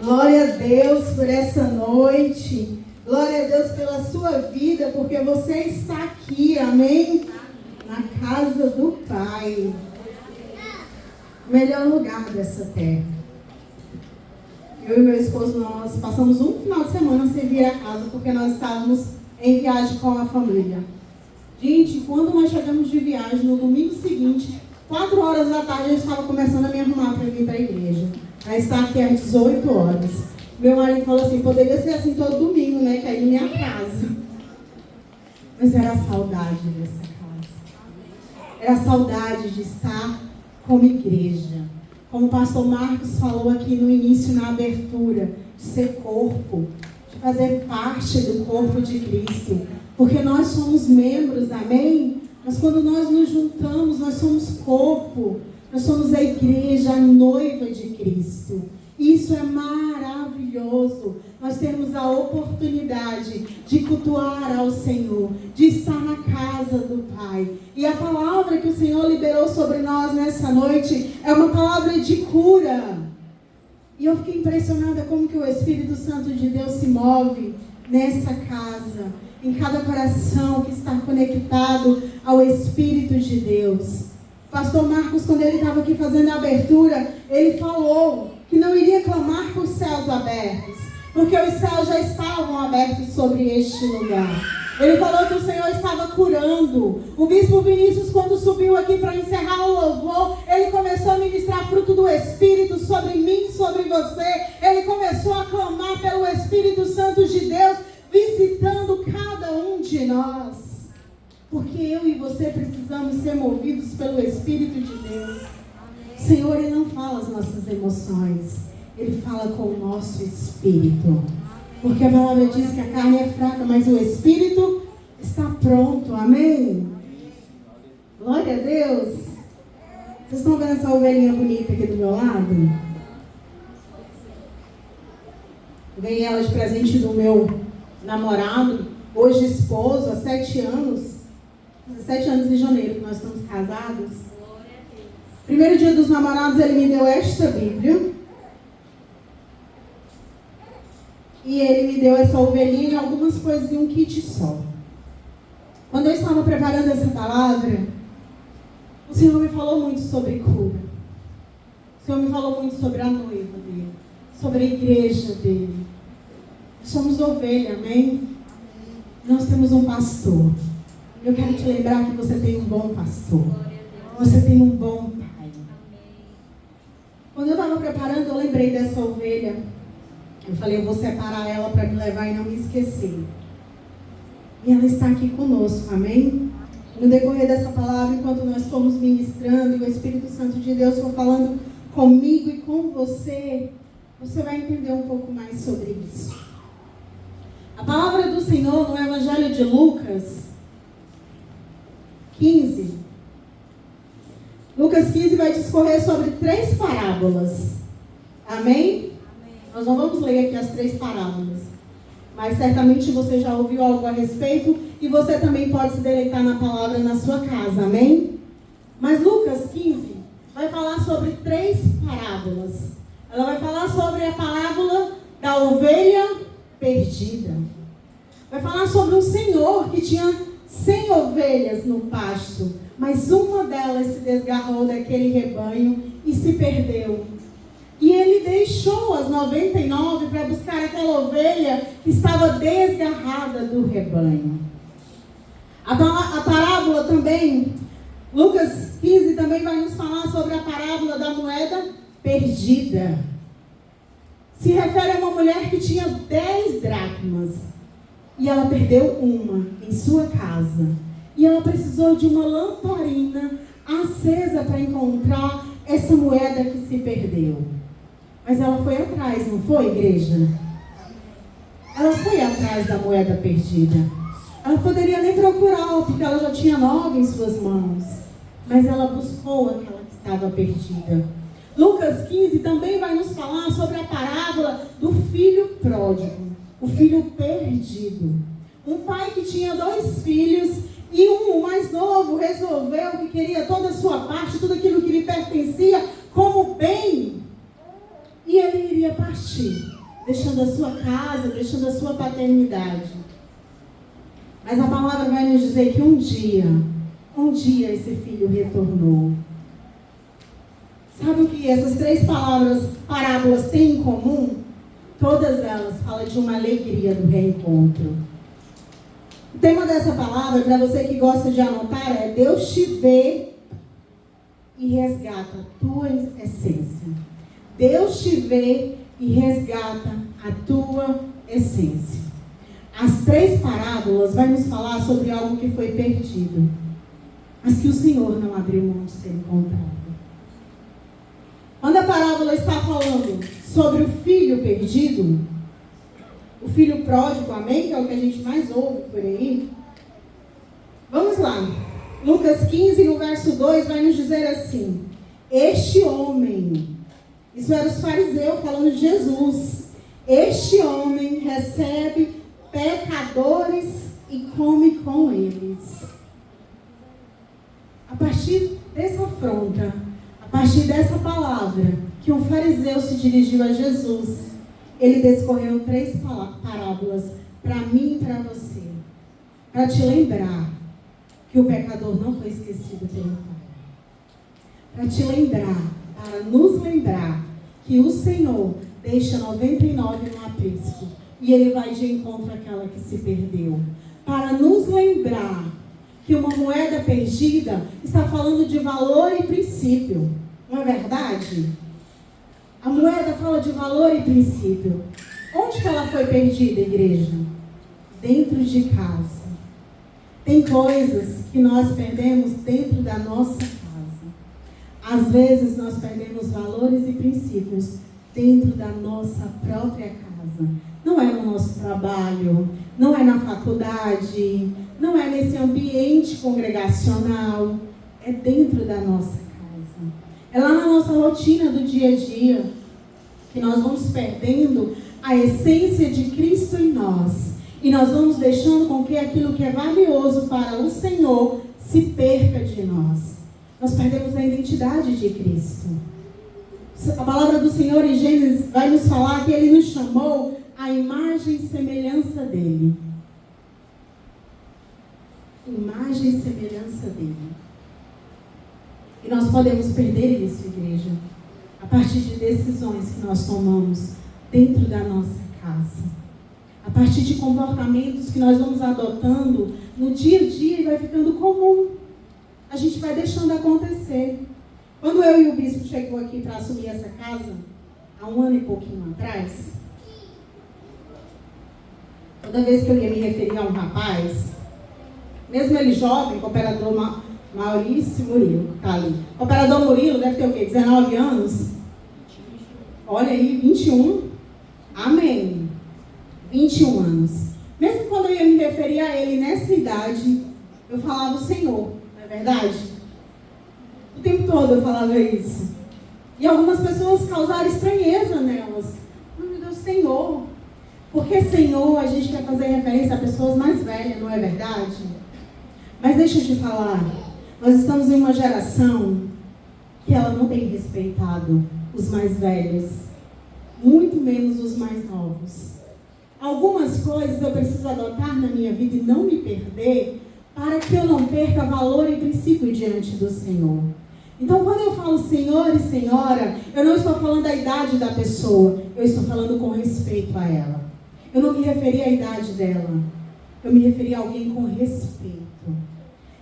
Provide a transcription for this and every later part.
Glória a Deus por essa noite. Glória a Deus pela sua vida, porque você está aqui, amém? Na casa do Pai. O melhor lugar dessa terra. Eu e meu esposo, nós passamos um final de semana sem vir a casa, porque nós estávamos em viagem com a família. Gente, quando nós chegamos de viagem, no domingo seguinte, 4 horas da tarde, eu estava começando a me arrumar para vir para a igreja. Aí está aqui às 18 horas. Meu marido falou assim, poderia ser assim todo domingo, né? Que aí não me atrasa. Mas era a saudade dessa casa. Era a saudade de estar como igreja. Como o pastor Marcos falou aqui no início, na abertura, de ser corpo, de fazer parte do corpo de Cristo. Porque nós somos membros, amém? Mas quando nós nos juntamos, nós somos corpo. Nós somos a igreja, a noiva de Cristo. Isso é maravilhoso. Nós temos a oportunidade de cultuar ao Senhor, de estar na casa do Pai. E a palavra que o Senhor liberou sobre nós nessa noite é uma palavra de cura. E eu fiquei impressionada como que o Espírito Santo de Deus se move nessa casa, em cada coração que está conectado ao Espírito de Deus. Pastor Marcos, quando ele estava aqui fazendo a abertura, ele falou que não iria clamar por céus abertos, porque os céus já estavam abertos sobre este lugar. Ele falou que o Senhor estava curando. O bispo Vinícius, quando subiu aqui para encerrar o louvor, ele começou a ministrar fruto do Espírito sobre mim, sobre você. Ele começou a clamar pelo Espírito Santo de Deus, visitando cada um de nós. Porque eu e você precisamos ser movidos pelo Espírito de Deus. O Senhor, Ele não fala as nossas emoções. Ele fala com o nosso espírito. Porque a palavra diz que a carne é fraca, mas o Espírito está pronto. Amém? Glória a Deus. Vocês estão vendo essa ovelhinha bonita aqui do meu lado? Eu ganhei ela de presente do meu namorado, hoje esposo, há 7 anos. 17 anos em janeiro que nós estamos casados. Primeiro dia dos namorados, ele me deu esta Bíblia. E ele me deu essa ovelhinha e algumas coisas em um kit só. Quando eu estava preparando essa palavra, o Senhor me falou muito sobre cura. O Senhor me falou muito sobre a noiva dele, sobre a igreja dele. Somos ovelha, amém? Nós temos um pastor. Eu quero te lembrar que você tem um bom pastor. Você tem um bom pai. Quando eu estava preparando, eu lembrei dessa ovelha. Eu falei, eu vou separar ela para me levar e não me esquecer. E ela está aqui conosco, amém? No decorrer dessa palavra, enquanto nós fomos ministrando e o Espírito Santo de Deus for falando comigo e com você, você vai entender um pouco mais sobre isso. A palavra do Senhor no Evangelho de Lucas 15. Lucas 15 vai discorrer sobre 3 parábolas. Amém? Nós não vamos ler aqui as 3 parábolas. Mas certamente você já ouviu algo a respeito e você também pode se deleitar na palavra na sua casa. Amém? Mas Lucas 15 vai falar sobre 3 parábolas. Ela vai falar sobre a parábola da ovelha perdida. Vai falar sobre um senhor que tinha 100 ovelhas no pasto, mas uma delas se desgarrou daquele rebanho e se perdeu. E ele deixou as 99 para buscar aquela ovelha que estava desgarrada do rebanho. A parábola também, Lucas 15 também vai nos falar sobre a parábola da moeda perdida. Se refere a uma mulher que tinha 10 dracmas. E ela perdeu uma em sua casa. E ela precisou de uma lamparina acesa para encontrar essa moeda que se perdeu. Mas ela foi atrás, não foi, igreja? Ela foi atrás da moeda perdida. Ela poderia nem procurá-la, porque ela já tinha 9 em suas mãos. Mas ela buscou aquela que estava perdida. Lucas 15 também vai nos falar sobre a parábola do filho pródigo. O filho perdido. Um pai que tinha 2 filhos e o mais novo, resolveu que queria toda a sua parte, tudo aquilo que lhe pertencia como bem. E ele iria partir, deixando a sua casa, deixando a sua paternidade. Mas a palavra vai nos dizer que um dia esse filho retornou. Sabe o que essas 3 parábolas têm em comum? Todas elas falam de uma alegria do reencontro. O tema dessa palavra, para você que gosta de anotar, é: Deus te vê e resgata a tua essência. Deus te vê e resgata a tua essência. As 3 parábolas vão nos falar sobre algo que foi perdido, mas que o Senhor não abriu mão de ser encontrado. Quando a parábola está falando sobre o filho perdido, o filho pródigo, amém? Que é o que a gente mais ouve por aí. Vamos lá. Lucas 15, no verso 2, vai nos dizer assim: este homem, isso era os fariseus falando de Jesus, este homem recebe pecadores e come com eles. A partir dessa afronta, a partir dessa palavra, que um fariseu se dirigiu a Jesus, ele descorreu 3 parábolas para mim e para você, para te lembrar que o pecador não foi esquecido pelo Pai. Para te lembrar, para nos lembrar que o Senhor deixa 99 no aprisco e Ele vai de encontro àquela que se perdeu. Para nos lembrar que uma moeda perdida está falando de valor e princípio. Não é verdade? A moeda fala de valor e princípio. Onde que ela foi perdida, igreja? Dentro de casa. Tem coisas que nós perdemos dentro da nossa casa. Às vezes nós perdemos valores e princípios dentro da nossa própria casa. Não é no nosso trabalho, não é na faculdade, não é nesse ambiente congregacional, é dentro da nossa casa. É lá na nossa rotina do dia a dia que nós vamos perdendo a essência de Cristo em nós. E nós vamos deixando com que aquilo que é valioso para o Senhor se perca de nós. Nós perdemos a identidade de Cristo. A palavra do Senhor em Gênesis vai nos falar que Ele nos chamou à imagem e semelhança dEle. Imagem e semelhança dEle. E nós podemos perder isso, igreja, a partir de decisões que nós tomamos dentro da nossa casa. A partir de comportamentos que nós vamos adotando no dia a dia e vai ficando comum. A gente vai deixando acontecer. Quando eu e o bispo chegou aqui para assumir essa casa, há 1 ano e pouquinho atrás, toda vez que eu ia me referir a um rapaz, mesmo ele jovem, cooperador Maurício Murilo, está ali. Cooperador Murilo deve ter o quê? 19 anos? Olha aí, 21. Amém. 21 anos. Mesmo quando eu ia me referir a ele nessa idade, eu falava o Senhor, não é verdade? O tempo todo eu falava isso. E algumas pessoas causaram estranheza nelas. Meu Deus, Senhor. Porque Senhor, a gente quer fazer referência a pessoas mais velhas, não é verdade? Mas deixa eu te falar, nós estamos em uma geração que ela não tem respeitado os mais velhos, muito menos os mais novos. Algumas coisas eu preciso adotar na minha vida e não me perder, para que eu não perca valor e princípio diante do Senhor. Então, quando eu falo Senhor e Senhora, eu não estou falando da idade da pessoa, eu estou falando com respeito a ela. Eu não me referi à idade dela, eu me referi a alguém com respeito.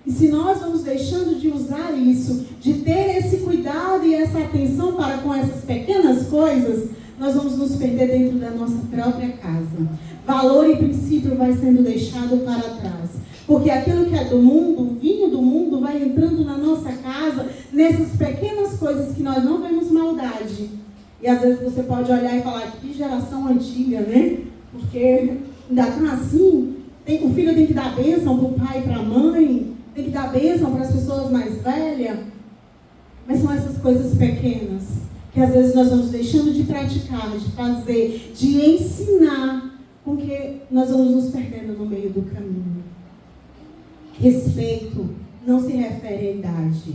E se nós vamos deixando de usar isso, de ter esse cuidado e essa atenção para com essas pequenas coisas, nós vamos nos perder dentro da nossa própria casa. Valor e princípio vai sendo deixado para trás. Porque aquilo que é do mundo, o vinho do mundo, vai entrando na nossa casa, nessas pequenas coisas que nós não vemos maldade. E às vezes você pode olhar e falar, que geração antiga, né? Porque ainda está assim, o filho tem que dar bênção para o pai e para a mãe, tem que dar bênção para as pessoas mais velhas. Mas são essas coisas pequenas que às vezes nós vamos deixando de praticar, de fazer, de ensinar, porque nós vamos nos perdendo no meio do caminho. Respeito não se refere à idade.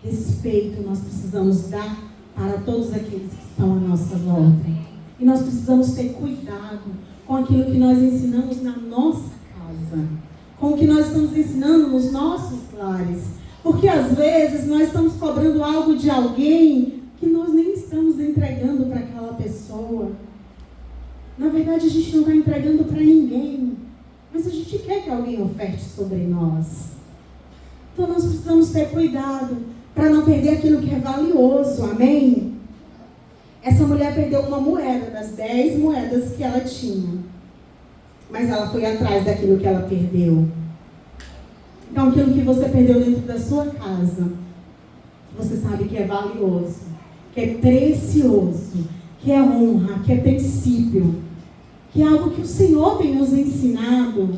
Respeito nós precisamos dar para todos aqueles que estão à nossa volta. E nós precisamos ter cuidado com aquilo que nós ensinamos na nossa casa, com o que nós estamos ensinando nos nossos lares. Porque às vezes nós estamos cobrando algo de alguém que nós nem estamos entregando para aquela pessoa. Na verdade, a gente não está entregando para ninguém, mas a gente quer que alguém oferte sobre nós. Então nós precisamos ter cuidado para não perder aquilo que é valioso, amém? Essa mulher perdeu uma moeda das 10 moedas que ela tinha, mas ela foi atrás daquilo que ela perdeu. Então aquilo que você perdeu dentro da sua casa, você sabe que é valioso, que é precioso, que é honra, que é princípio, que é algo que o Senhor tem nos ensinado,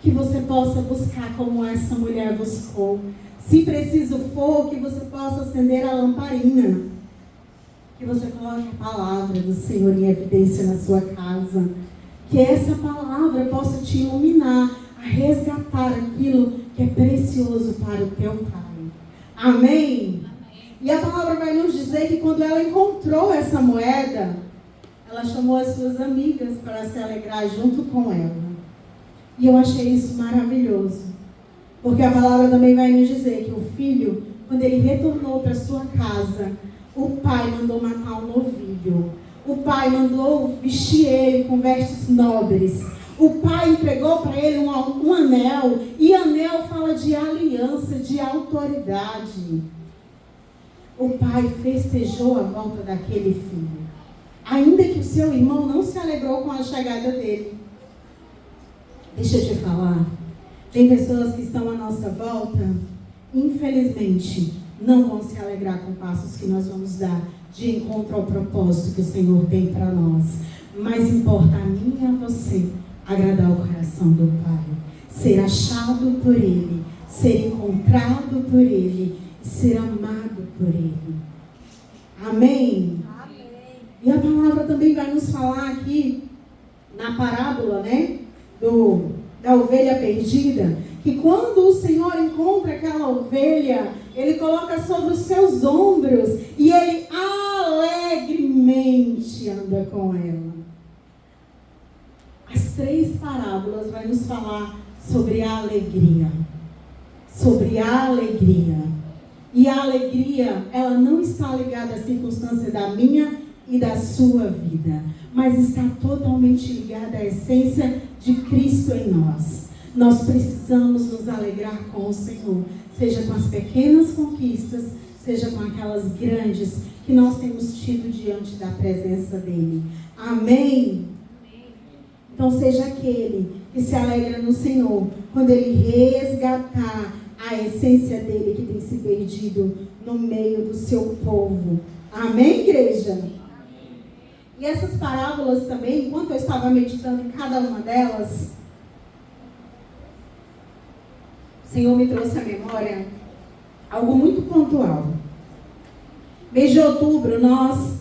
que você possa buscar como essa mulher buscou. Se preciso for, que você possa acender a lamparina, que você coloque a palavra do Senhor em evidência na sua casa, que essa palavra possa te iluminar, a resgatar aquilo que é precioso para o teu Pai. Amém? E a palavra vai nos dizer que quando ela encontrou essa moeda, ela chamou as suas amigas para se alegrar junto com ela. E eu achei isso maravilhoso. Porque a palavra também vai nos dizer que o filho, quando ele retornou para sua casa, o pai mandou matar um novilho. O pai mandou vestir ele com vestes nobres. O pai entregou para ele um anel. E anel fala de aliança, de autoridade. O pai festejou a volta daquele filho. Ainda que o seu irmão não se alegrou com a chegada dele. Deixa eu te falar. Tem pessoas que estão à nossa volta, infelizmente, não vão se alegrar com passos que nós vamos dar de encontro ao propósito que o Senhor tem para nós. Mas importa a mim e a você agradar o coração do Pai. Ser achado por Ele, ser encontrado por Ele, ser amado por Ele. Amém? Amém. E a palavra também vai nos falar aqui, na parábola, né? Da ovelha perdida, que quando o Senhor encontra aquela ovelha, Ele coloca sobre os seus ombros e Ele alegremente anda com ela. As 3 parábolas vão nos falar sobre a alegria. Sobre a alegria. E a alegria, ela não está ligada à circunstância da minha e da sua vida, mas está totalmente ligada à essência de Cristo em nós. Nós precisamos nos alegrar com o Senhor, seja com as pequenas conquistas, seja com aquelas grandes que nós temos tido diante da presença dEle. Amém? Então seja aquele que se alegra no Senhor, quando Ele resgatar a essência dEle que tem se perdido no meio do seu povo. Amém, igreja? E essas parábolas também, enquanto eu estava meditando em cada uma delas, o Senhor me trouxe à memória algo muito pontual. Mês de outubro, nós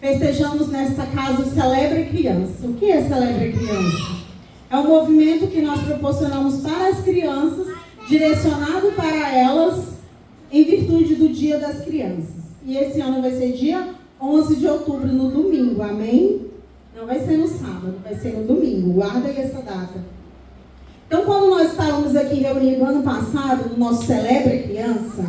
festejamos nesta casa o Celebre Criança. O que é Celebre Criança? É um movimento que nós proporcionamos para as crianças, direcionado para elas, em virtude do Dia das Crianças. E esse ano vai ser dia 11 de outubro, no domingo, amém? Não vai ser no sábado, vai ser no domingo. Guarda aí essa data. Então, quando nós estávamos aqui reunidos ano passado, no nosso Celebre Criança,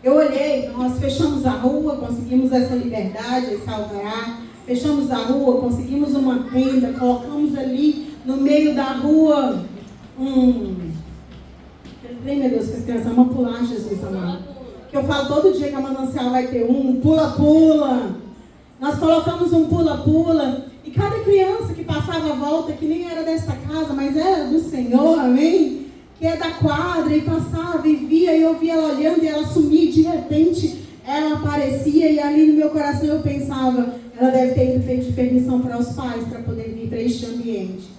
eu olhei, nós fechamos a rua, conseguimos essa liberdade, esse alvará, fechamos a rua, conseguimos uma tenda, colocamos ali no meio da rua meu Deus, que as crianças vão pular, Jesus amado. Que eu falo todo dia que a Manancial vai ter um pula-pula. Nós colocamos um pula-pula. E cada criança que passava a volta, que nem era dessa casa, mas era do Senhor, amém? Que é da quadra, e passava e via, e eu via ela olhando, e ela sumia, e de repente ela aparecia, e ali no meu coração eu pensava, ela deve ter ido pedir permissão para os pais, para poder vir para este ambiente.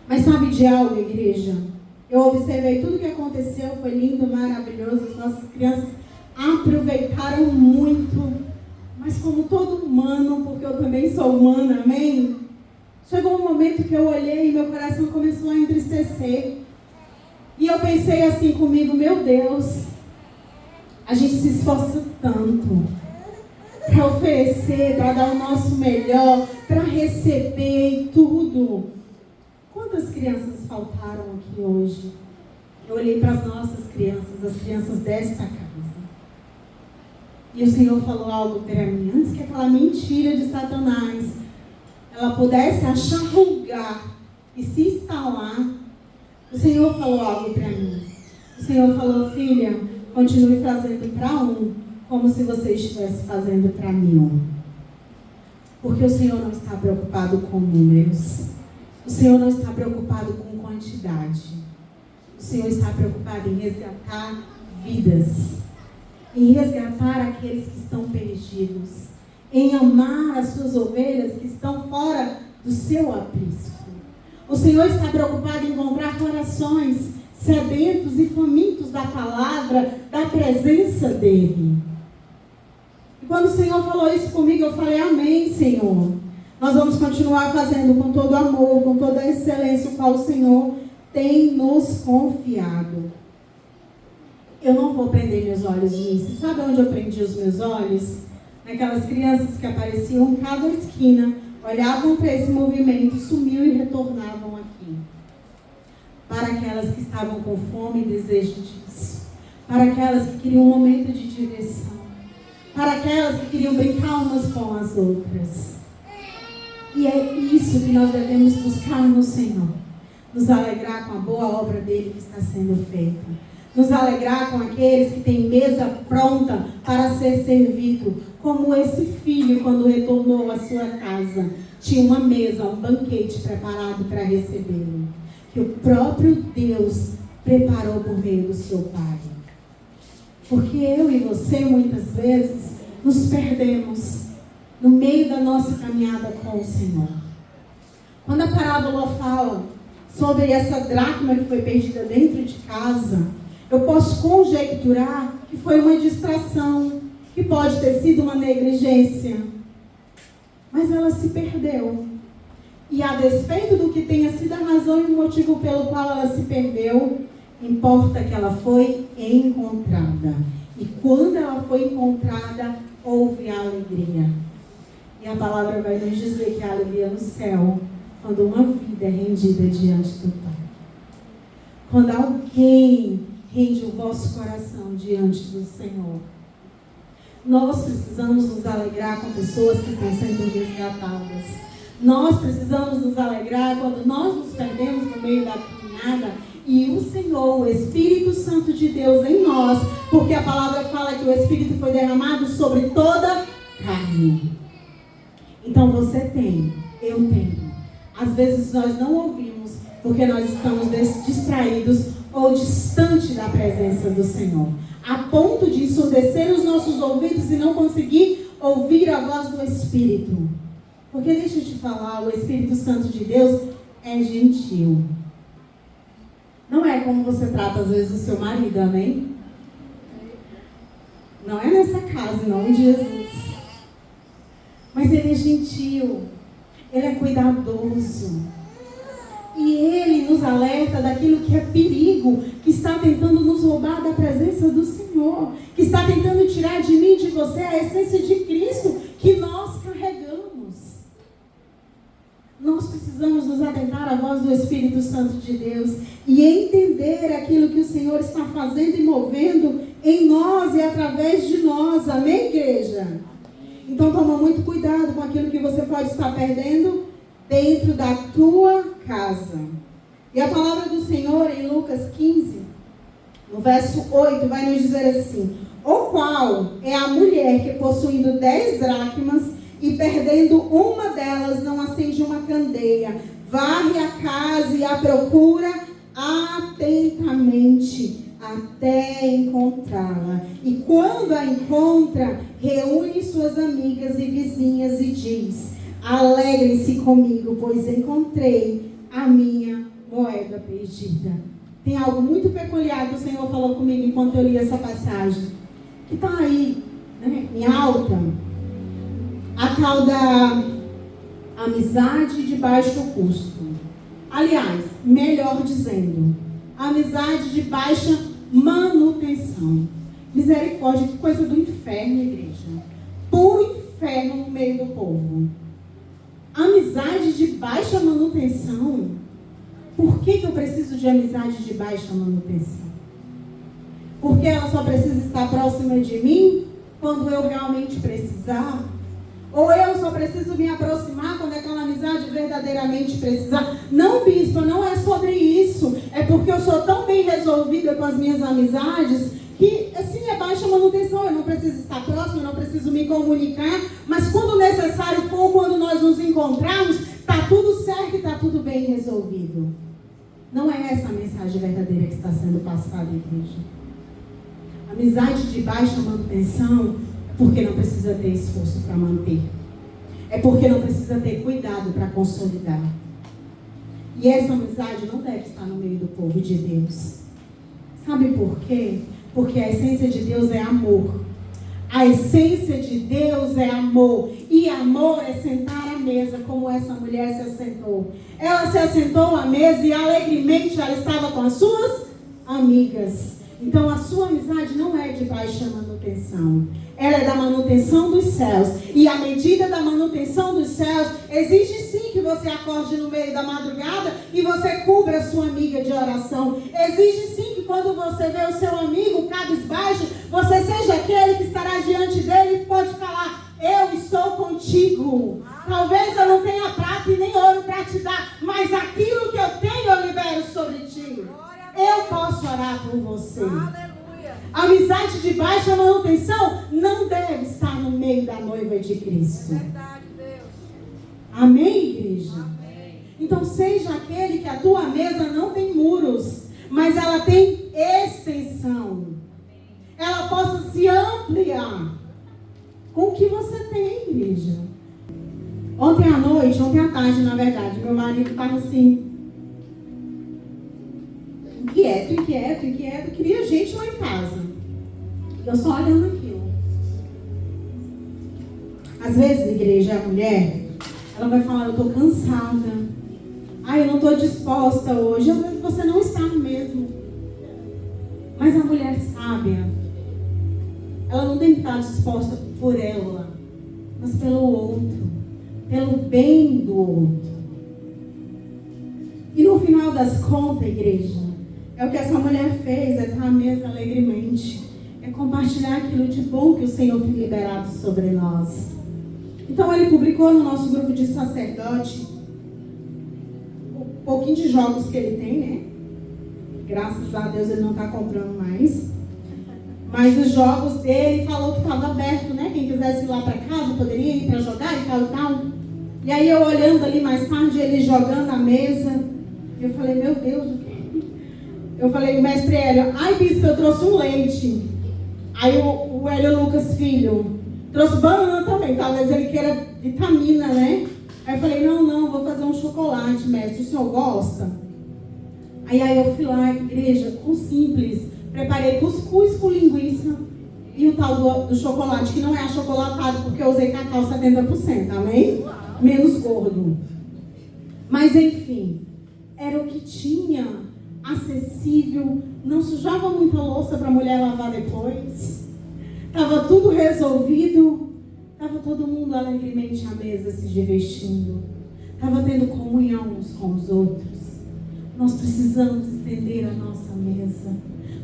Mas sabe de algo, igreja? Eu observei tudo o que aconteceu, foi lindo, maravilhoso, as nossas crianças aproveitaram muito, mas como todo humano, porque eu também sou humana, amém? Chegou um momento que eu olhei e meu coração começou a entristecer. E eu pensei assim comigo, meu Deus, A gente se esforça tanto para oferecer, para dar o nosso melhor, para receber tudo. Quantas crianças faltaram aqui hoje? Eu olhei para as nossas crianças, as crianças desta casa. E o Senhor falou algo para mim, antes que aquela mentira de Satanás, ela pudesse achar lugar e se instalar. O Senhor falou algo para mim. O Senhor falou: filha, continue fazendo para um, como se você estivesse fazendo para 1000. Porque o Senhor não está preocupado com números. O Senhor não está preocupado com quantidade. O Senhor está preocupado em resgatar vidas. Em resgatar aqueles que estão perdidos. Em amar as suas ovelhas que estão fora do seu aprisco. O Senhor está preocupado em encontrar corações sedentos e famintos da palavra, da presença dEle. E quando o Senhor falou isso comigo, eu falei: amém, Senhor. Nós vamos continuar fazendo com todo amor, com toda a excelência, o qual o Senhor tem nos confiado. Eu não vou prender meus olhos nisso. Sabe onde eu prendi os meus olhos? Naquelas crianças que apareciam em cada esquina, olhavam para esse movimento, sumiam e retornavam aqui. Para aquelas que estavam com fome e desejo disso. Para aquelas que queriam um momento de direção. Para aquelas que queriam brincar umas com as outras. E é isso que nós devemos buscar no Senhor. Nos alegrar com a boa obra dele que está sendo feita. Nos alegrar com aqueles que têm mesa pronta para ser servido. Como esse filho, quando retornou à sua casa, tinha uma mesa, um banquete preparado para recebê-lo. Que o próprio Deus preparou por meio do seu Pai. Porque eu e você, muitas vezes, nos perdemos no meio da nossa caminhada com o Senhor. Quando a parábola fala sobre essa dracma que foi perdida dentro de casa, eu posso conjecturar que foi uma distração, que pode ter sido uma negligência. Mas ela se perdeu. E a despeito do que tenha sido a razão e o motivo pelo qual ela se perdeu, importa que ela foi encontrada. E quando ela foi encontrada, houve alegria. E a palavra vai nos dizer que há alegria no céu, quando uma vida é rendida diante do Pai. Quando alguém rende o vosso coração diante do Senhor. Nós precisamos nos alegrar com pessoas que estão sendo resgatadas. Nós precisamos nos alegrar quando nós nos perdemos no meio da caminhada e o Senhor, o Espírito Santo de Deus em nós, porque a palavra fala que o Espírito foi derramado sobre toda carne. Então você tem, eu tenho. Às vezes nós não ouvimos porque nós estamos distraídos ou distante da presença do Senhor, a ponto de ensurdecer os nossos ouvidos e não conseguir ouvir a voz do Espírito. Porque deixa eu te falar, o Espírito Santo de Deus é gentil. Não é como você trata às vezes o seu marido, amém? Não é nessa casa, em nome de Jesus. Mas ele é gentil, ele é cuidadoso. E ele nos alerta daquilo que é perigo, que está tentando nos roubar da presença do Senhor, que está tentando tirar de mim e de você a essência de Cristo que nós carregamos. Nós precisamos nos atentar à voz do Espírito Santo de Deus e entender aquilo que o Senhor está fazendo e movendo em nós e através de nós. Amém, igreja? Então toma muito cuidado com aquilo que você pode estar perdendo dentro da tua casa. E a palavra do Senhor em Lucas 15, no verso 8, vai nos dizer assim: o qual é a mulher que, possuindo 10 dracmas e perdendo uma delas, não acende uma candeia, varre a casa e a procura atentamente até encontrá-la. E quando a encontra, reúne suas amigas e vizinhas e diz: alegrem-se comigo, pois encontrei a minha moeda perdida. Tem algo muito peculiar que o Senhor falou comigo enquanto eu li essa passagem, que está aí, né, em alta. A tal da amizade de baixo custo. Aliás, melhor dizendo, amizade de baixa manutenção. Misericórdia, que coisa do inferno, igreja. Puro inferno no meio do povo. Amizade de baixa manutenção. Por que eu preciso de amizade de baixa manutenção? Porque ela só precisa estar próxima de mim quando eu realmente precisar? Ou eu só preciso me aproximar quando aquela amizade verdadeiramente precisar? Não, bispo, não é sobre isso. É porque eu sou tão bem resolvida com as minhas amizades que, assim, é baixa manutenção. Eu não preciso estar próximo, eu não preciso me comunicar. Mas quando necessário for, quando nós nos encontrarmos, está tudo certo e está tudo bem resolvido. Não é essa a mensagem verdadeira que está sendo passada, igreja. Amizade de baixa manutenção é porque não precisa ter esforço para manter. É porque não precisa ter cuidado para consolidar. E essa amizade não deve estar no meio do povo de Deus. Sabe por quê? Porque a essência de Deus é amor. A essência de Deus é amor. E amor é sentar à mesa, como essa mulher se assentou. Ela se assentou à mesa e alegremente ela estava com as suas amigas. Então a sua amizade não é de baixa manutenção. Ela é da manutenção dos céus. E a medida da manutenção dos céus exige sim que você acorde no meio da madrugada e você cubra a sua amiga de oração. Exige sim que quando você vê o seu amigo cabisbaixo, você seja aquele que estará diante dele e pode falar: eu estou contigo. Talvez eu não tenha prata e nem ouro para te dar, mas aquilo que eu tenho eu libero sobre ti. Eu posso orar por você. Aleluia. Amizade de baixa manutenção não deve estar no meio da noiva de Cristo. É verdade, Deus. Amém, igreja? Amém. Então seja aquele que a tua mesa não tem muros, mas ela tem extensão. Ela possa se ampliar com o que você tem, igreja. Ontem à tarde, na verdade, meu marido estava assim, inquieto, queria gente lá em casa. Eu só olhando aquilo. Às vezes, igreja, a mulher, ela vai falar: eu estou cansada. Eu não estou disposta hoje. Às vezes você não está mesmo. Mas a mulher sábia, ela não tem que estar disposta por ela, mas pelo outro, pelo bem do outro. E no final das contas, igreja, é o que essa mulher fez, é estar à mesa alegremente. É compartilhar aquilo de bom que o Senhor tem liberado sobre nós. Então ele publicou no nosso grupo de sacerdote um pouquinho de jogos que ele tem, né? Graças a Deus ele não está comprando mais. Mas os jogos dele, falou que estava aberto, né? Quem quisesse ir lá para casa poderia ir para jogar e tal e tal. E aí eu olhando ali mais tarde, ele jogando a mesa. Eu falei: meu Deus, eu falei: mestre Hélio, bispo, eu trouxe um leite. Aí o Hélio Lucas, filho, trouxe banana também, talvez ele queira vitamina, né? Aí eu falei: não, vou fazer um chocolate, mestre, o senhor gosta? Aí eu fui lá, igreja, com simples, preparei cuscuz com linguiça e o tal do chocolate, que não é achocolatado, porque eu usei cacau 70%, amém? Menos gordo. Mas enfim, era o que tinha acessível, não sujava muita louça para a mulher lavar depois, estava tudo resolvido, estava todo mundo alegremente à mesa se divertindo, estava tendo comunhão uns com os outros. Nós precisamos estender a nossa mesa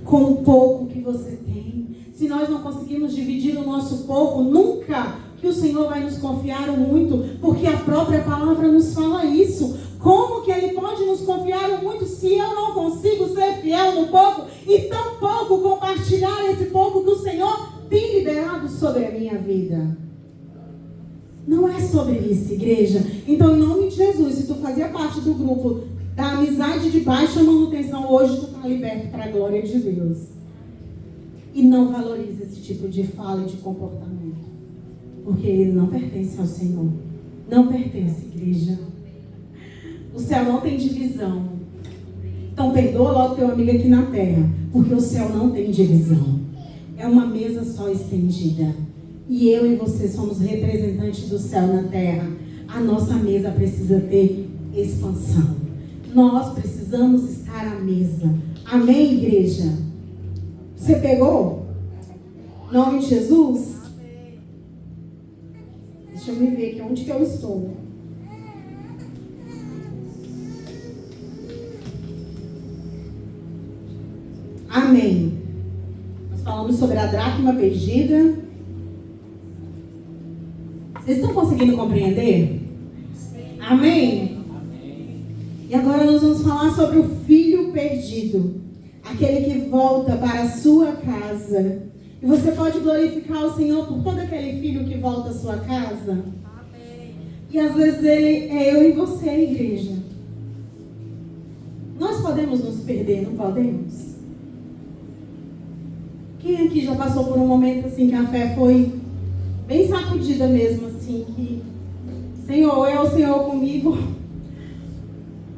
com o pouco que você tem. Se nós não conseguimos dividir o nosso pouco, nunca que o Senhor vai nos confiar o muito, porque a própria palavra nos fala isso. Como que Ele pode nos confiar o muito se eu não consigo ser fiel no pouco e tão pouco compartilhar esse pouco que o Senhor tem liberado sobre a minha vida? Não é sobre isso, igreja. Então, em nome de Jesus, se tu fazia parte do grupo da amizade de baixa manutenção, hoje tu está liberto para a glória de Deus. E não valoriza esse tipo de fala e de comportamento, porque ele não pertence ao Senhor. Não pertence, igreja. O céu não tem divisão. Então perdoa logo teu amigo aqui na terra, porque o céu não tem divisão. É uma mesa só estendida. E eu e você somos representantes do céu na terra. A nossa mesa precisa ter expansão. Nós precisamos estar à mesa. Amém, igreja? Você pegou? nome de Jesus. Deixa eu me ver aqui onde que eu estou. Amém. Nós falamos sobre a dracma perdida. Vocês estão conseguindo compreender? Amém? E agora nós vamos falar sobre o filho perdido. Aquele que volta para a sua casa. E você pode glorificar o Senhor por todo aquele filho que volta à sua casa? Amém. E às vezes ele é eu e você, igreja. Nós podemos nos perder, não podemos? Quem aqui já passou por um momento assim que a fé foi bem sacudida mesmo, assim, que Senhor, ou é o Senhor comigo,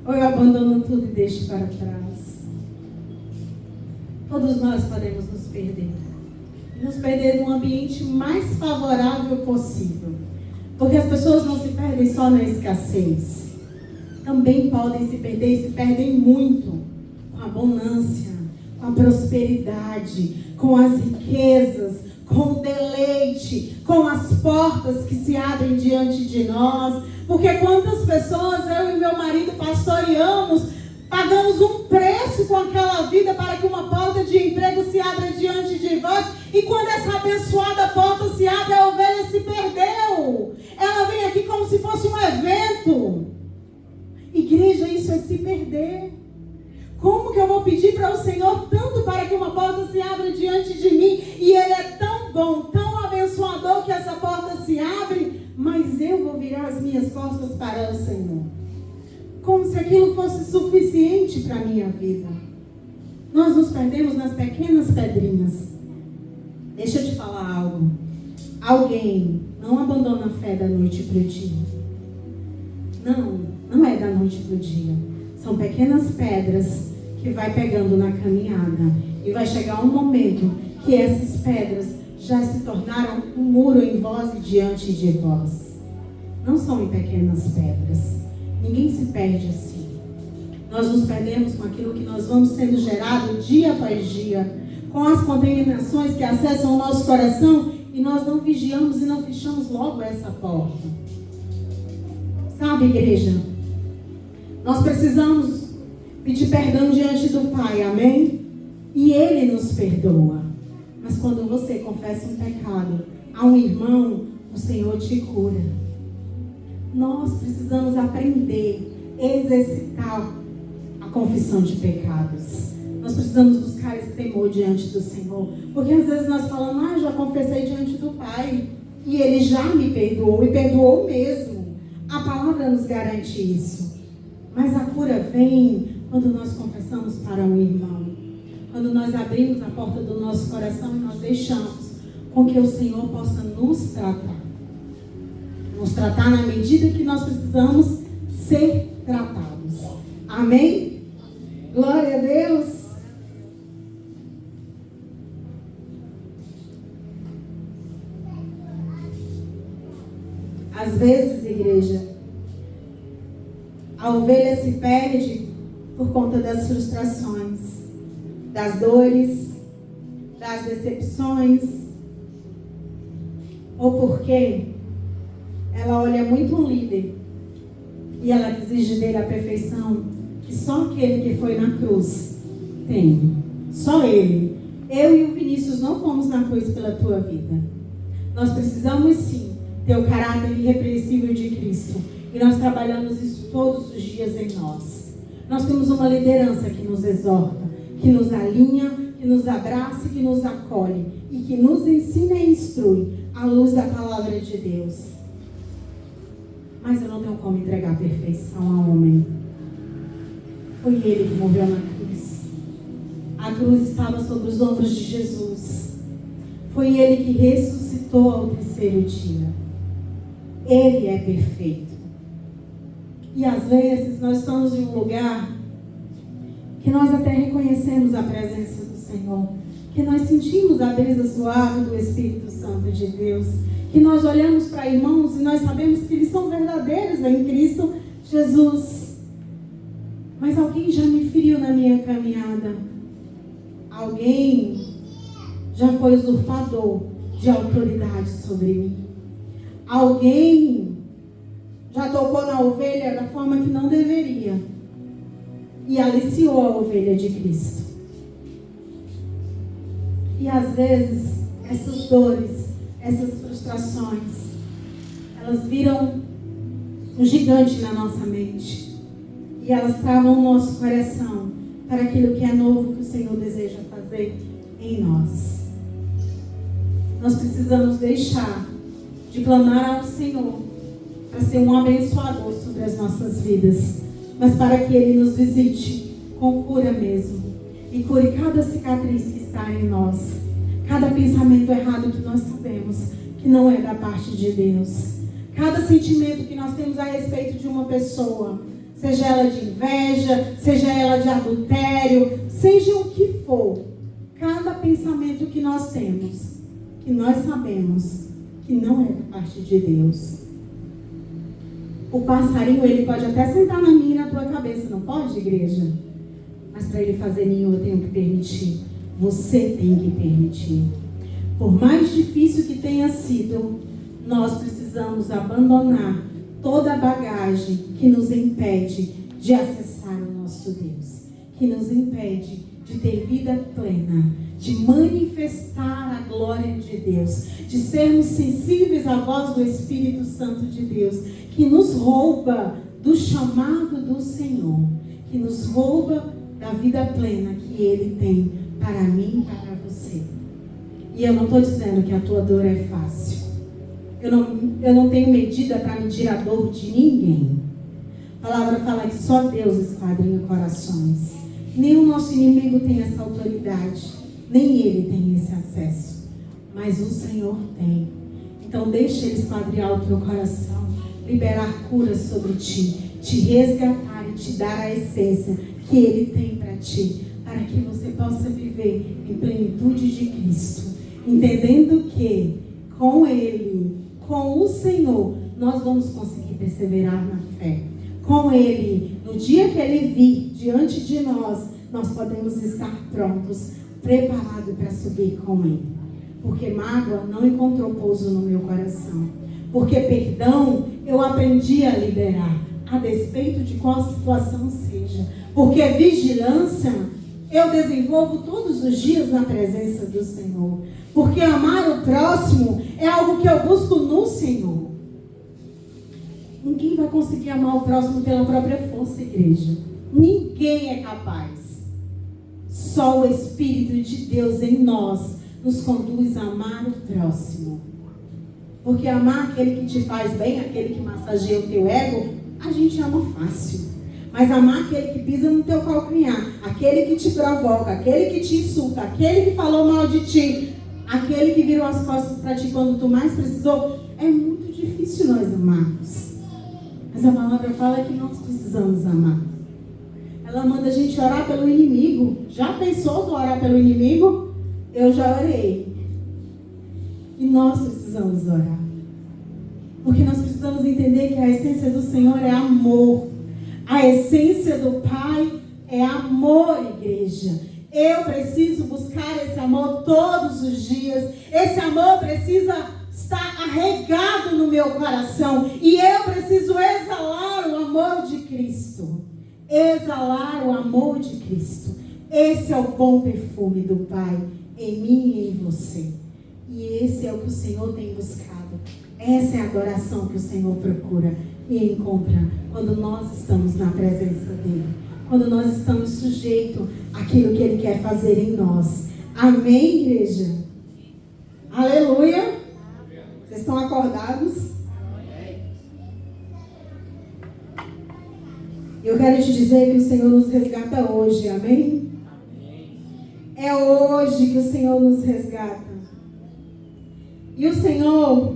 ou eu abandono tudo e deixo para trás. Todos nós podemos nos perder. Nos perder no ambiente mais favorável possível. Porque as pessoas não se perdem só na escassez. Também podem se perder e se perdem muito com a abundância, com a prosperidade, com as riquezas, com o deleite, com as portas que se abrem diante de nós. Porque quantas pessoas eu e meu marido pastoreamos, pagamos um preço com aquela vida para que uma porta de emprego se abra diante de vós. E quando essa abençoada porta se abre, a ovelha se perdeu. Ela vem aqui como se fosse um evento. Igreja, isso é se perder. Como que eu vou pedir para o Senhor tanto para que uma porta se abra diante de mim? E Ele é tão bom, tão abençoador que essa porta se abre, mas eu vou virar as minhas costas para o Senhor. Como se aquilo fosse suficiente para a minha vida. Nós nos perdemos nas pequenas pedrinhas. Deixa eu te falar algo. Alguém não abandona a fé da noite para o dia. Não é da noite para o dia. São pequenas pedras que vai pegando na caminhada. E vai chegar um momento que essas pedras já se tornaram um muro em vós e diante de vós. Não são em pequenas pedras. Ninguém se perde assim. Nós nos perdemos com aquilo que nós vamos sendo gerado dia após dia, com as contaminações que acessam o nosso coração, e nós não vigiamos e não fechamos logo essa porta. Sabe, igreja? Nós precisamos pedir perdão diante do Pai, amém? E Ele nos perdoa. Mas quando você confessa um pecado a um irmão, o Senhor te cura. Nós precisamos aprender, exercitar a confissão de pecados. Nós precisamos buscar esse temor diante do Senhor. Porque às vezes nós falamos, já confessei diante do Pai. E Ele já me perdoou, e perdoou mesmo. A palavra nos garante isso. Mas a cura vem quando nós confessamos para um irmão. Quando nós abrimos a porta do nosso coração e nós deixamos com que o Senhor possa nos tratar. Nos tratar na medida que nós precisamos ser tratados. Amém? Glória a Deus. Às vezes, igreja, a ovelha se perde por conta das frustrações, das dores, das decepções, ou porque ela olha muito um líder e ela exige dele a perfeição que só aquele que foi na cruz tem. Só ele. Eu e o Vinícius não fomos na cruz pela tua vida. Nós precisamos sim ter o caráter irrepreensível de Cristo. E nós trabalhamos isso todos os dias em nós. Nós temos uma liderança que nos exorta, que nos alinha, que nos abraça, que nos acolhe e que nos ensina e instrui à luz da palavra de Deus. Mas eu não tenho como entregar a perfeição a homem. Foi Ele que morreu na cruz. A cruz estava sobre os ombros de Jesus. Foi Ele que ressuscitou ao terceiro dia. Ele é perfeito. E às vezes nós estamos em um lugar que nós até reconhecemos a presença do Senhor, que nós sentimos a brisa suave do Espírito Santo de Deus, que nós olhamos para irmãos e nós sabemos que eles são verdadeiros em Cristo Jesus. Mas alguém já me feriu na minha caminhada. Alguém já foi usurpador de autoridade sobre mim. Alguém já tocou na ovelha da forma que não deveria e aliciou a ovelha de Cristo. E às vezes essas dores, essas frustrações, elas viram um gigante na nossa mente e elas travam o nosso coração para aquilo que é novo que o Senhor deseja fazer em nós. Nós precisamos deixar de clamar ao Senhor para ser um abençoador sobre as nossas vidas, mas para que Ele nos visite com cura mesmo e cure cada cicatriz que está em nós, cada pensamento errado que nós sabemos que não é da parte de Deus, cada sentimento que nós temos a respeito de uma pessoa, seja ela de inveja, seja ela de adultério, seja o que for, cada pensamento que nós temos, que nós sabemos que não é da parte de Deus. O passarinho, ele pode até sentar na minha e na tua cabeça, não pode, igreja? Mas para ele fazer ninho, eu tenho que permitir. Você tem que permitir. Por mais difícil que tenha sido, nós precisamos abandonar toda a bagagem que nos impede de acessar o nosso Deus, que nos impede de ter vida plena, de manifestar a glória de Deus, de sermos sensíveis à voz do Espírito Santo de Deus, que nos rouba do chamado do Senhor, que nos rouba da vida plena que Ele tem para mim e para você. E eu não estou dizendo que a tua dor é fácil. Eu não tenho medida para medir a dor de ninguém. A palavra fala que só Deus esquadrinha corações. Nem o nosso inimigo tem essa autoridade, nem ele tem esse acesso. Mas o Senhor tem. Então deixa Ele esquadriar o teu coração, liberar cura sobre ti, te resgatar e te dar a essência que Ele tem para ti, para que você possa viver em plenitude de Cristo, entendendo que com Ele, com o Senhor, nós vamos conseguir perseverar na fé. Com Ele, no dia que Ele vir diante de nós, nós podemos estar prontos, preparados para subir com Ele. Porque mágoa não encontrou pouso no meu coração. Porque perdão eu aprendi a liberar, a despeito de qual situação seja. Porque vigilância eu desenvolvo todos os dias na presença do Senhor. Porque amar o próximo é algo que eu busco no Senhor. Ninguém vai conseguir amar o próximo pela própria força, igreja. Ninguém é capaz. Só o Espírito de Deus em nós nos conduz a amar o próximo. Porque amar aquele que te faz bem, aquele que massageia o teu ego, a gente ama fácil. Mas amar aquele que pisa no teu calcanhar, aquele que te provoca, aquele que te insulta, aquele que falou mal de ti, aquele que virou as costas para ti quando tu mais precisou, é muito difícil nós amarmos. Mas a palavra fala que nós precisamos amar. Ela manda a gente orar pelo inimigo. Já pensou em orar pelo inimigo? Eu já orei. E nós precisamos orar. Porque nós precisamos entender que a essência do Senhor é amor. A essência do Pai é amor, igreja. Eu preciso buscar esse amor todos os dias. Esse amor precisa estar arraigado no meu coração. E eu preciso exalar o amor de Cristo. Exalar o amor de Cristo. Esse é o bom perfume do Pai em mim e em você. E esse é o que o Senhor tem buscado. Essa é a adoração que o Senhor procura e encontra quando nós estamos na presença dEle. Quando nós estamos sujeitos àquilo que Ele quer fazer em nós. Amém, igreja? Aleluia! Vocês estão acordados? Eu quero te dizer que o Senhor nos resgata hoje, amém? É hoje que o Senhor nos resgata. E o Senhor,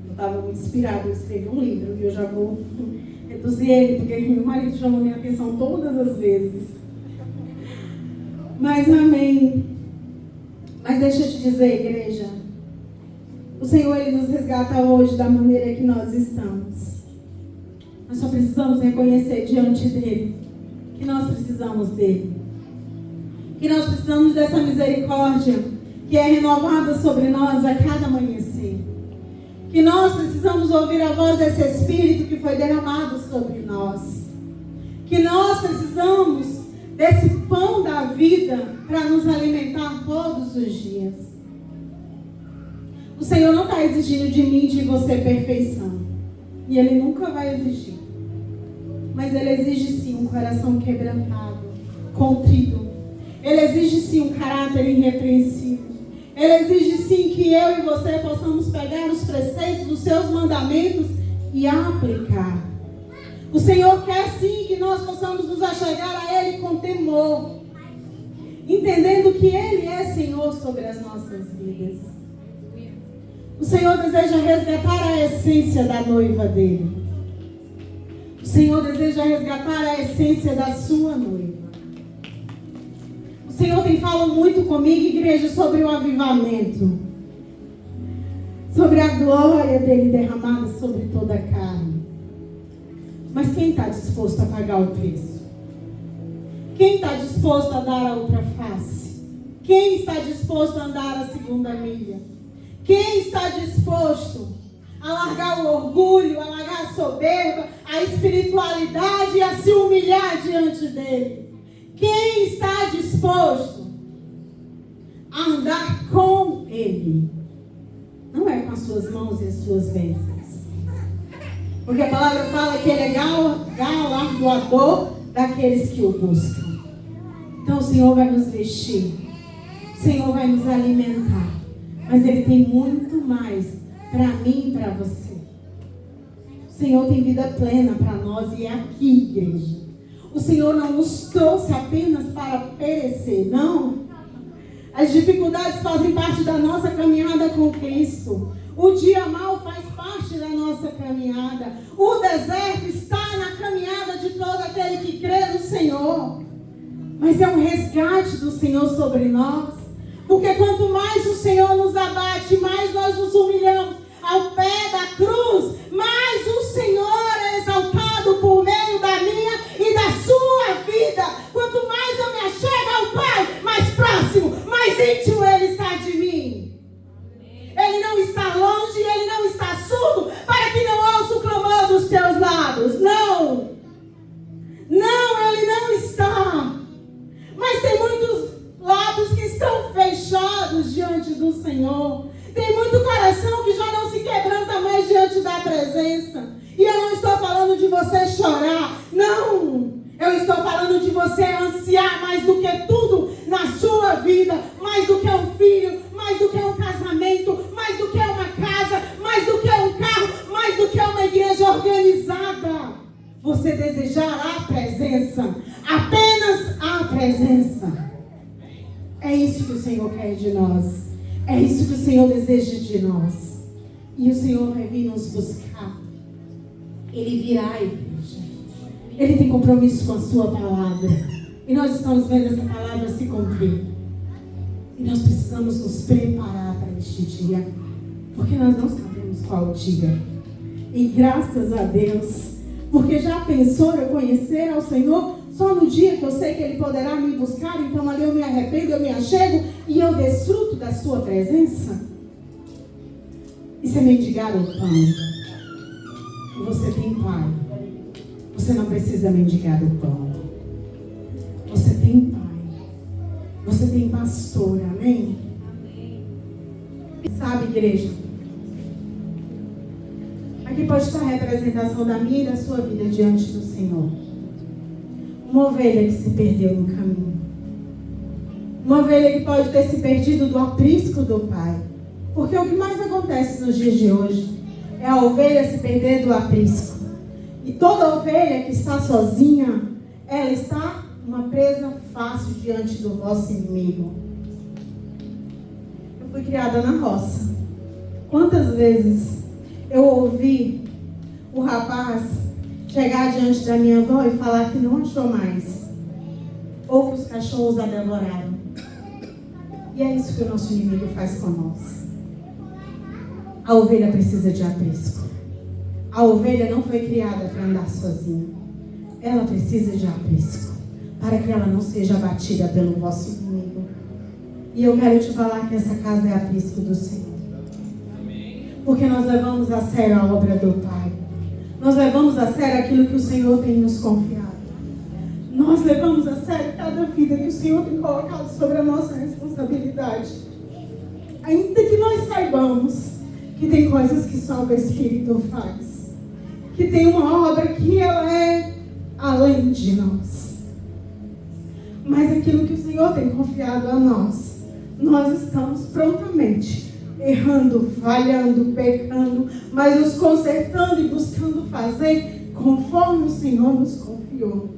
eu estava muito inspirada, eu escrevi um livro e eu já vou reduzir ele, porque meu marido chamou minha atenção todas as vezes. Mas amém. Mas deixa eu te dizer, igreja, o Senhor, Ele nos resgata hoje da maneira que nós estamos. Nós só precisamos reconhecer diante dEle que nós precisamos dEle. Que nós precisamos dessa misericórdia que é renovada sobre nós a cada amanhecer. Que nós precisamos ouvir a voz desse Espírito que foi derramado sobre nós. Que nós precisamos desse pão da vida para nos alimentar todos os dias. O Senhor não está exigindo de mim e de você perfeição. E Ele nunca vai exigir. Mas Ele exige sim um coração quebrantado, contrito. Ele exige sim um caráter irrepreensível. Ele exige sim que eu e você possamos pegar os preceitos dos seus mandamentos e aplicar. O Senhor quer sim que nós possamos nos achegar a Ele com temor, entendendo que Ele é Senhor sobre as nossas vidas. O Senhor deseja resgatar a essência da noiva dele. O Senhor deseja resgatar a essência da sua noiva. O Senhor tem falado muito comigo, igreja, sobre o avivamento. Sobre a glória dele derramada sobre toda a carne. Mas quem está disposto a pagar o preço? Quem está disposto a dar a outra face? Quem está disposto a andar a segunda milha? Quem está disposto a largar o orgulho, a largar a soberba, a espiritualidade e a se humilhar diante dele? Quem está disposto a andar com ele? Não é com as suas mãos e as suas bênçãos. Porque a palavra fala que ele é galardoador daqueles que o buscam. Então o Senhor vai nos vestir. O Senhor vai nos alimentar. Mas Ele tem muito mais para mim e para você. O Senhor tem vida plena para nós e é aqui, igreja. O Senhor não nos trouxe apenas para perecer, não. As dificuldades fazem parte da nossa caminhada com Cristo. O dia mau faz parte da nossa caminhada. O deserto está na caminhada de todo aquele que crê no Senhor. Mas é um resgate do Senhor sobre nós. Porque quanto mais o Senhor nos abate, mais nós nos humilhamos ao pé da cruz, mais o Senhor é exaltado por meio da minha e da sua vida. Quanto mais eu me achego ao Pai, mais próximo, mais íntimo Ele está de mim. Ele não está longe, Ele não está surdo, para que não ouça o clamor dos teus lábios. Não. Não, Ele não está. Mas tem muitos lábios que estão fechados diante do Senhor. Tem muito coração que já não se quebranta mais diante da presença. E eu não estou falando de você chorar. Não. Eu estou falando de você ansiar mais do que tudo na sua vida. Mais do que um filho, mais do que um casamento, mais do que uma casa, mais do que um carro, mais do que uma igreja organizada. Você desejar a presença. Apenas a presença. É isso que o Senhor quer de nós. É isso que o Senhor deseja de nós. E o Senhor vai vir nos buscar. Ele virá, igreja. Ele tem compromisso com a sua palavra. E nós estamos vendo essa palavra se cumprir. E nós precisamos nos preparar para este dia. Porque nós não sabemos qual dia. E graças a Deus. Porque já pensou eu conhecer ao Senhor só no dia que eu sei que Ele poderá me buscar, então ali eu me arrependo, eu me achego e eu desfruto da sua presença? Isso é mendigar o pão. E você tem Pai. Você não precisa mendigar o pão. Você tem Pai. Você tem pastor, amém? Sabe, igreja? Aqui pode estar a representação da minha e da sua vida diante do Senhor. Uma ovelha que se perdeu no caminho. Uma ovelha que pode ter se perdido do aprisco do Pai. Porque o que mais acontece nos dias de hoje é a ovelha se perder do aprisco. E toda ovelha que está sozinha, ela está uma presa fácil diante do vosso inimigo. Eu fui criada na roça. Quantas vezes eu ouvi o rapaz chegar diante da minha avó e falar que não achou mais, ou que os cachorros a devoraram. E é isso que o nosso inimigo faz com nós. A ovelha precisa de aprisco. A ovelha não foi criada para andar sozinha. Ela precisa de aprisco. para que ela não seja abatida pelo vosso inimigo. E eu quero te falar que essa casa é aprisco do Senhor. Porque nós levamos a sério a obra do Pai. Nós levamos a sério aquilo que o Senhor tem nos confiado. Nós levamos a sério cada vida que o Senhor tem colocado sobre a nossa responsabilidade. Ainda que nós saibamos que tem coisas que só o Espírito faz. Que tem uma obra que ela é além de nós. Mas aquilo que o Senhor tem confiado a nós, nós estamos prontamente errando, falhando, pecando, mas nos consertando e buscando fazer conforme o Senhor nos confiou.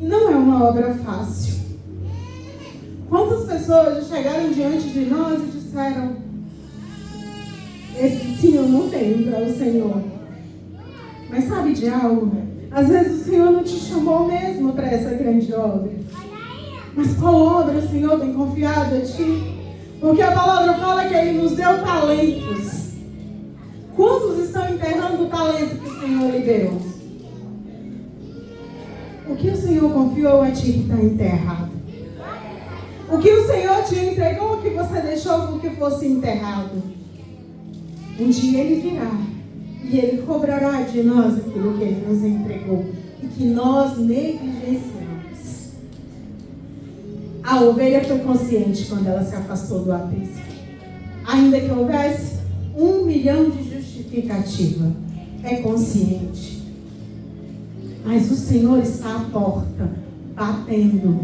E não é uma obra fácil. Quantas pessoas já chegaram diante de nós e disseram: esse sim eu não tenho para o Senhor. Mas sabe de algo? Às vezes o Senhor não te chamou mesmo para essa grande obra. Mas qual obra o Senhor tem confiado a ti? Porque a palavra fala que Ele nos deu talentos. Quantos estão enterrando o talento que o Senhor liberou? O que o Senhor confiou a ti que está enterrado? O que o Senhor te entregou que você deixou com que fosse enterrado? Um dia Ele virá e Ele cobrará de nós aquilo que Ele nos entregou e que nós negligenciamos. A ovelha foi consciente quando ela se afastou do aprisco. Ainda que houvesse 1 milhão de justificativa, é consciente. Mas o Senhor está à porta, batendo.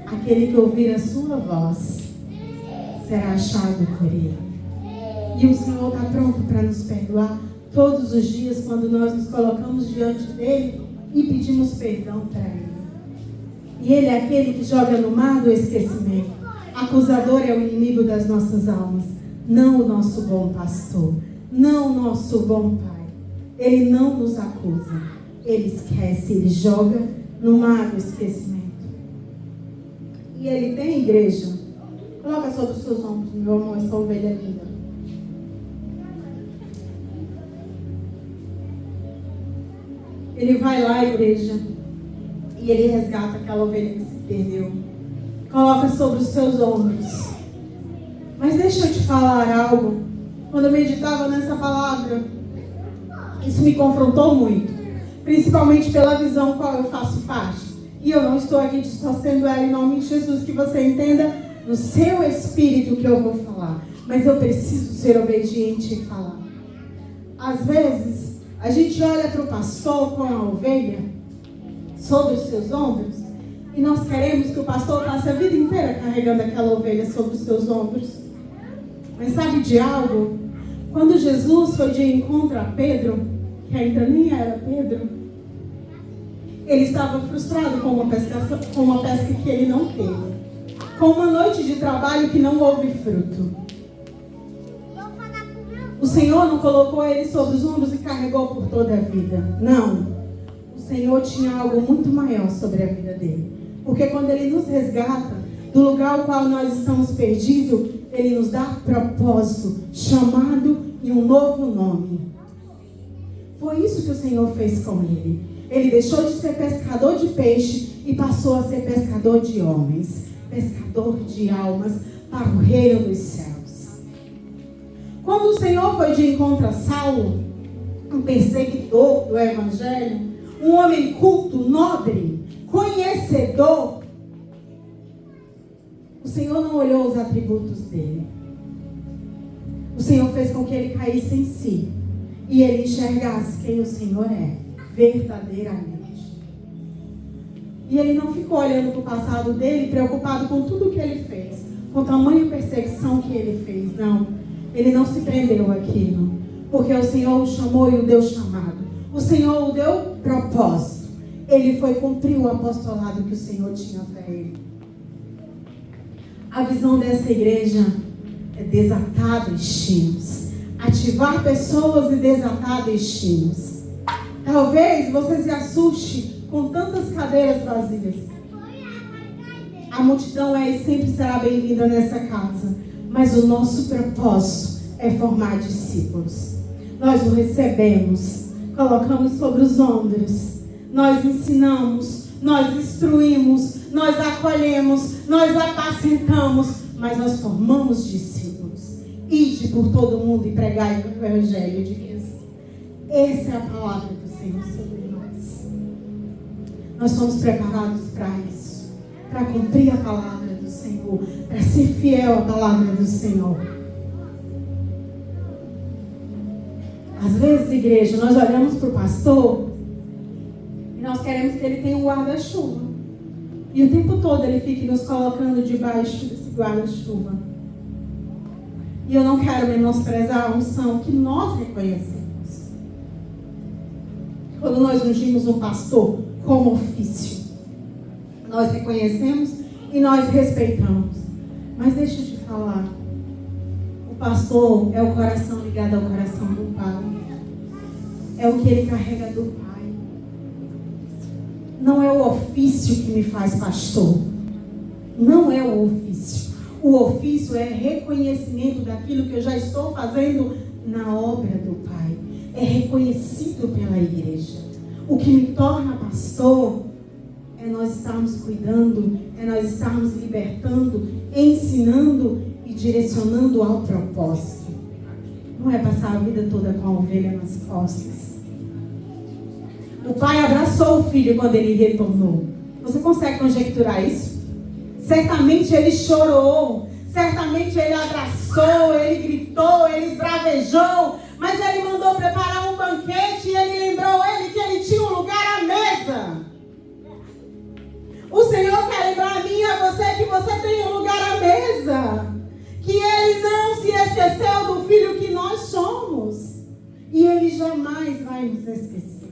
Aquele que ouvir a sua voz será achado por Ele. E o Senhor está pronto para nos perdoar todos os dias quando nós nos colocamos diante dEle e pedimos perdão para Ele. E Ele é aquele que joga no mar do esquecimento. Acusador é o inimigo das nossas almas, não o nosso bom pastor, não o nosso bom Pai. Ele não nos acusa, Ele esquece, Ele joga no mar do esquecimento. E Ele tem igreja. Coloca sobre os seus ombros, meu amor, essa ovelha linda. Ele vai lá, igreja, e Ele resgata aquela ovelha que se perdeu. Coloca sobre os seus ombros. Mas deixa eu te falar algo. Quando eu meditava nessa palavra, isso me confrontou muito. Principalmente pela visão qual eu faço parte. E eu não estou aqui distorcendo ela em nome de Jesus. Que você entenda no seu espírito que eu vou falar. Mas eu preciso ser obediente e falar. Às vezes, a gente olha para o pastor com a ovelha sobre os seus ombros, e nós queremos que o pastor passe a vida inteira carregando aquela ovelha sobre os seus ombros. Mas sabe de algo? Quando Jesus foi de encontro a Pedro, que ainda nem era Pedro, ele estava frustrado com uma pesca que ele não teve, com uma noite de trabalho que não houve fruto. O Senhor não colocou ele sobre os ombros e carregou por toda a vida. Não. O Senhor tinha algo muito maior sobre a vida dele. Porque quando Ele nos resgata do lugar ao qual nós estamos perdidos, Ele nos dá propósito, chamado e um novo nome. Foi isso que o Senhor fez com ele. Ele deixou de ser pescador de peixe e passou a ser pescador de homens, pescador de almas para o reino dos céus. Quando o Senhor foi de encontro a Saulo, um perseguidor do Evangelho, um homem culto, nobre, conhecedor, o Senhor não olhou os atributos dele. O Senhor fez com que ele caísse em si e ele enxergasse quem o Senhor é, verdadeiramente. E ele não ficou olhando para o passado dele, preocupado com tudo o que ele fez, com a tamanha perseguição que ele fez. Não, ele não se prendeu àquilo, porque o Senhor o chamou e o deu chamado. O Senhor o deu propósito. Ele foi cumprir o apostolado que o Senhor tinha para ele. A visão dessa igreja é desatar destinos. Ativar pessoas e desatar destinos. Talvez você se assuste com tantas cadeiras vazias. A multidão é e sempre será bem-vinda nessa casa. Mas o nosso propósito é formar discípulos. Nós o recebemos, colocamos sobre os ombros. Nós ensinamos, nós instruímos, nós acolhemos, nós apacentamos, mas nós formamos discípulos. Ide por todo mundo e pregai o Evangelho de Cristo. Essa é a palavra do Senhor sobre nós. Nós somos preparados para isso, para cumprir a palavra do Senhor, para ser fiel à palavra do Senhor. Às vezes, igreja, nós olhamos para o pastor e nós queremos que ele tenha um guarda-chuva. E o tempo todo ele fique nos colocando debaixo desse guarda-chuva. E eu não quero menosprezar a unção que nós reconhecemos. Quando nós ungimos um pastor como ofício, nós reconhecemos e nós respeitamos. Mas deixa eu te falar, o pastor é o coração ligado ao coração do Pai. É o que ele carrega do Pai. Não é o ofício que me faz pastor. Não é o ofício. O ofício é reconhecimento daquilo que eu já estou fazendo na obra do Pai. É reconhecido pela igreja. O que me torna pastor é nós estarmos cuidando, é nós estarmos libertando, ensinando e direcionando ao propósito. Não é passar a vida toda com a ovelha nas costas. O pai abraçou o filho quando ele retornou. Você consegue conjecturar isso? Certamente ele chorou, certamente ele abraçou, ele gritou, ele esbravejou, mas ele mandou preparar um banquete e ele lembrou ele que ele tinha um lugar à mesa. O Senhor quer lembrar a mim e a você que você tem um lugar à mesa. Que Ele não se esqueceu do filho que nós somos. E Ele jamais vai nos esquecer.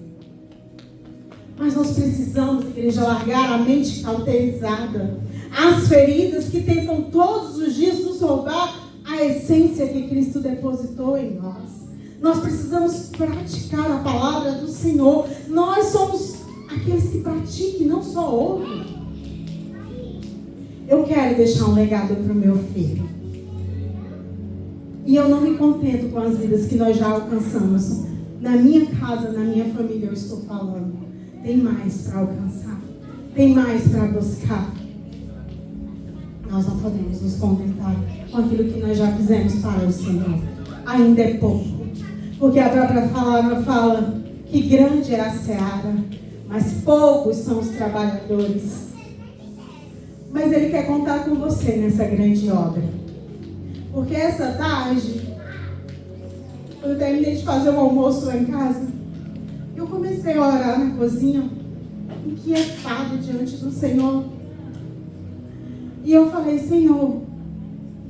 Mas nós precisamos, igreja, largar a mente cauterizada. As feridas que tentam todos os dias nos roubar a essência que Cristo depositou em nós. Nós precisamos praticar a palavra do Senhor. Nós somos aqueles que praticam e não só ouvem. Eu quero deixar um legado para o meu filho. E eu não me contento com as vidas que nós já alcançamos. Na minha casa, na minha família, eu estou falando. Tem mais para alcançar. Tem mais para buscar. Nós não podemos nos contentar com aquilo que nós já fizemos para o Senhor. Ainda é pouco. Porque a própria palavra fala que grande é a seara, mas poucos são os trabalhadores. Mas Ele quer contar com você nessa grande obra. Porque essa tarde, quando eu terminei de fazer o almoço lá em casa, eu comecei a orar na cozinha, inquietada diante do Senhor. E eu falei, Senhor,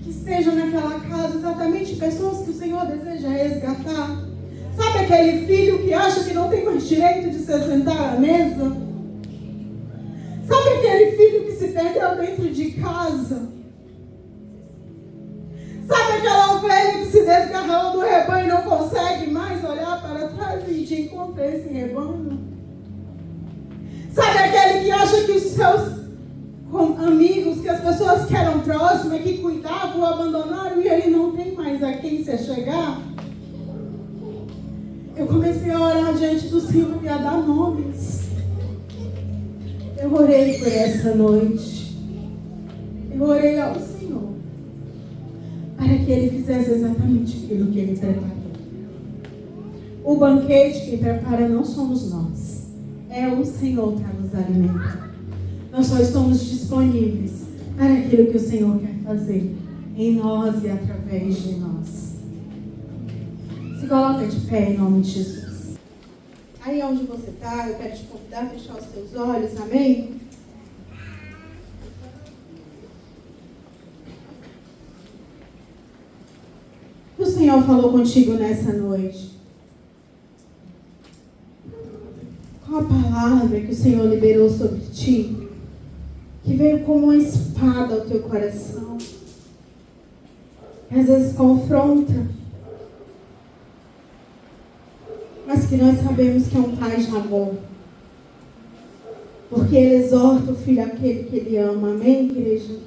que esteja naquela casa exatamente pessoas que o Senhor deseja resgatar. Sabe aquele filho que acha que não tem mais direito de se sentar à mesa? Sabe aquele filho que se perdeu dentro de casa? Sabe aquela ovelha que se desgarrou do rebanho e não consegue mais olhar para trás e de encontro a esse rebanho? Sabe aquele que acha que os seus amigos, que as pessoas que eram próximas, que cuidavam, o abandonaram e ele não tem mais a quem se achegar? Eu comecei a orar diante do Senhor e a dar nomes. Eu orei por essa noite. Eu orei ao Senhor para que Ele fizesse exatamente aquilo que Ele preparou. O banquete que Ele prepara não somos nós. É o Senhor para nos alimentar. Nós só estamos disponíveis para aquilo que o Senhor quer fazer em nós e através de nós. Se coloca de pé em nome de Jesus. Aí onde você está, eu quero te convidar a fechar os seus olhos, amém? O Senhor falou contigo nessa noite. Qual a palavra que o Senhor liberou sobre ti? Que veio como uma espada ao teu coração. Que às vezes confronta. Mas que nós sabemos que é um pai de amor. Porque Ele exorta o filho aquele que Ele ama. Amém, igreja?